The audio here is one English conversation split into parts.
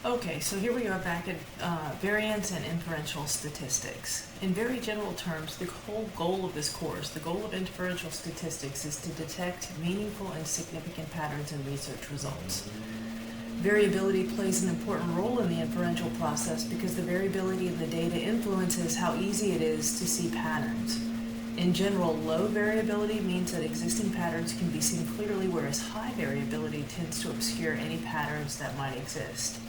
Okay, so here we are back at variance and inferential statistics. In very general terms, the whole goal of this course, the goal of inferential statistics, is to detect meaningful and significant patterns in research results. Variability plays an important role in the inferential process because the variability in the data influences how easy it is to see patterns. In general, low variability means that existing patterns can be seen clearly, whereas high variability tends to obscure any patterns that might exist.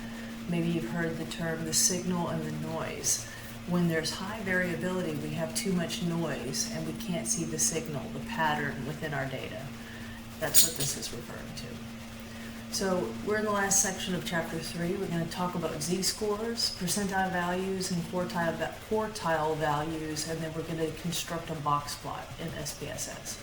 Maybe you've heard the term the signal and the noise. When there's high variability, we have too much noise and we can't see the signal, the pattern within our data. That's what this is referring to. So we're in the last section of chapter 3. We're going to talk about z-scores, percentile values, and quartile values, and then we're going to construct a box plot in SPSS.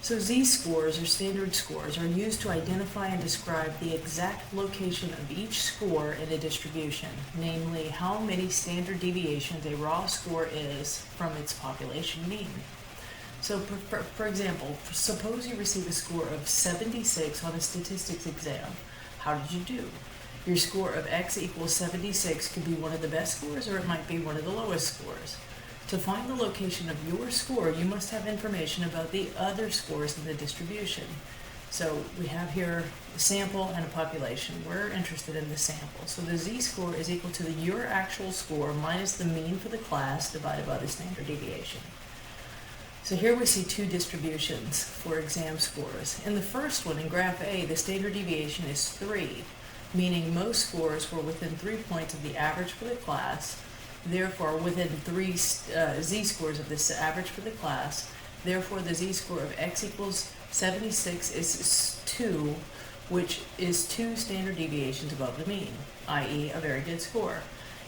So z-scores, or standard scores, are used to identify and describe the exact location of each score in a distribution, namely how many standard deviations a raw score is from its population mean. So for example, suppose you receive a score of 76 on a statistics exam. How did you do? Your score of x equals 76 could be one of the best scores, or it might be one of the lowest scores. To find the location of your score, you must have information about the other scores in the distribution. So we have here a sample and a population. We're interested in the sample. So the z-score is equal to your actual score minus the mean for the class divided by the standard deviation. So here we see two distributions for exam scores. In the first one, in graph A, the standard deviation is 3, meaning most scores were within 3 points of the average for the class. Therefore, within 3 z-scores of this average for the class, therefore the z-score of x equals 76 is 2, which is 2 standard deviations above the mean, i.e. a very good score.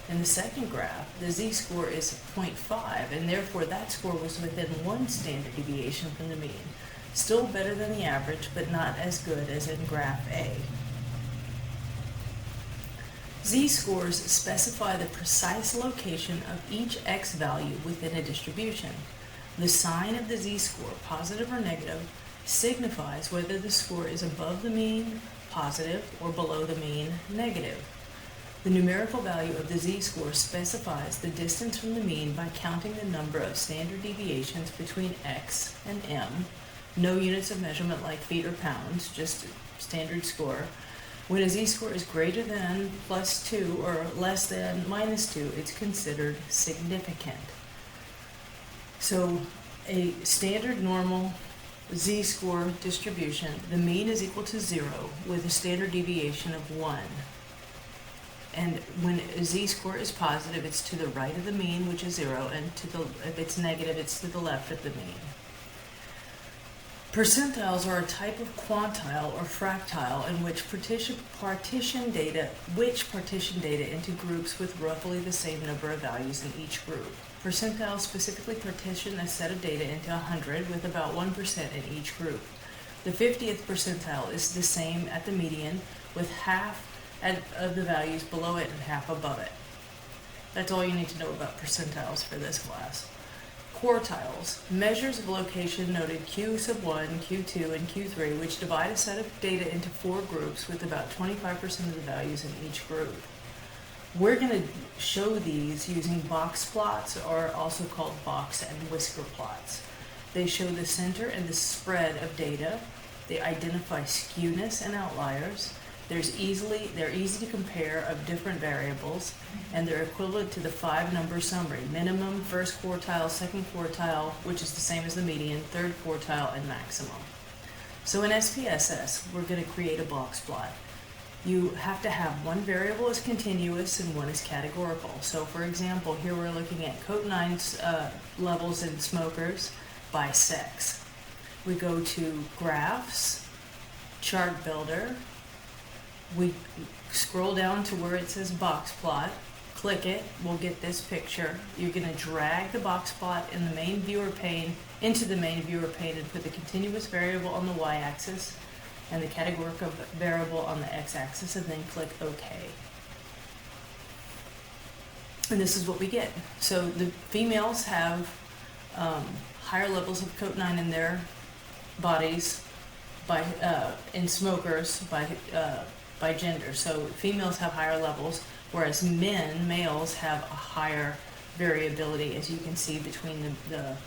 In the second graph, the z-score is 0.5, and therefore that score was within 1 standard deviation from the mean. Still better than the average, but not as good as in graph A. Z-scores specify the precise location of each x value within a distribution. The sign of the z-score, positive or negative, signifies whether the score is above the mean, positive, or below the mean, negative. The numerical value of the z-score specifies the distance from the mean by counting the number of standard deviations between x and m, no units of measurement like feet or pounds, just standard score. When a z-score is greater than +2 or less than -2, it's considered significant. So a standard normal z-score distribution, the mean is equal to 0 with a standard deviation of 1. And when a z-score is positive, it's to the right of the mean, which is 0, and if it's negative, it's to the left of the mean. Percentiles are a type of quantile or fractile in which partition data into groups with roughly the same number of values in each group. Percentiles specifically partition a set of data into 100 with about 1% in each group. The 50th percentile is the same at the median, with half of the values below it and half above it. That's all you need to know about percentiles for this class. Quartiles, measures of location noted Q1, Q2, and Q3, which divide a set of data into 4 groups with about 25% of the values in each group. We're going to show these using box plots, or also called box and whisker plots. They show the center and the spread of data. They identify skewness and outliers. They're easy to compare of different variables, and they're equivalent to the 5-number summary: minimum, first quartile, second quartile, which is the same as the median, third quartile, and maximum. So in SPSS, we're going to create a box plot. You have to have one variable as continuous and one as categorical. So for example, here we're looking at COT9 levels in smokers by sex. We go to Graphs, Chart Builder. We scroll down to where it says box plot, click it, we'll get this picture. You're going to drag the box plot in the main viewer pane into the main viewer pane and put the continuous variable on the y-axis and the categorical variable on the x-axis, and then click OK. And this is what we get. So the females have higher levels of COT9 in their bodies in smokers by by gender. So females have higher levels, whereas males have a higher variability, as you can see between the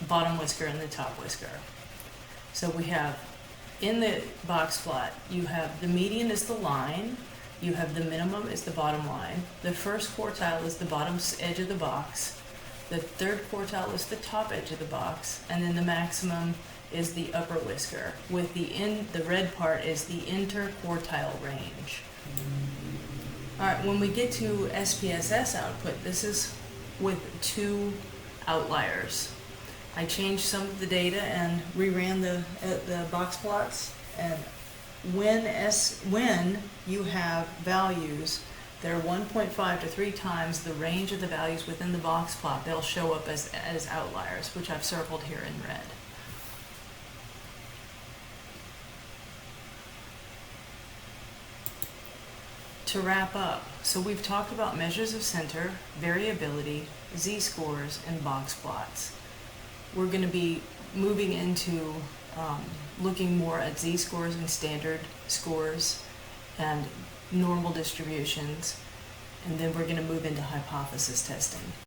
bottom whisker and the top whisker. So we have, in the box plot, you have the median is the line, you have the minimum is the bottom line, the first quartile is the bottom edge of the box, the third quartile is the top edge of the box, and then the maximum is the upper whisker, with the red part is the interquartile range. Alright, when we get to SPSS output, this is with 2 outliers. I changed some of the data and reran the box plots, and when you have values that are 1.5 to 3 times the range of the values within the box plot, they'll show up as outliers, which I've circled here in red. To wrap up, so we've talked about measures of center, variability, z-scores, and box plots. We're going to be moving into looking more at z-scores and standard scores and normal distributions, and then we're going to move into hypothesis testing.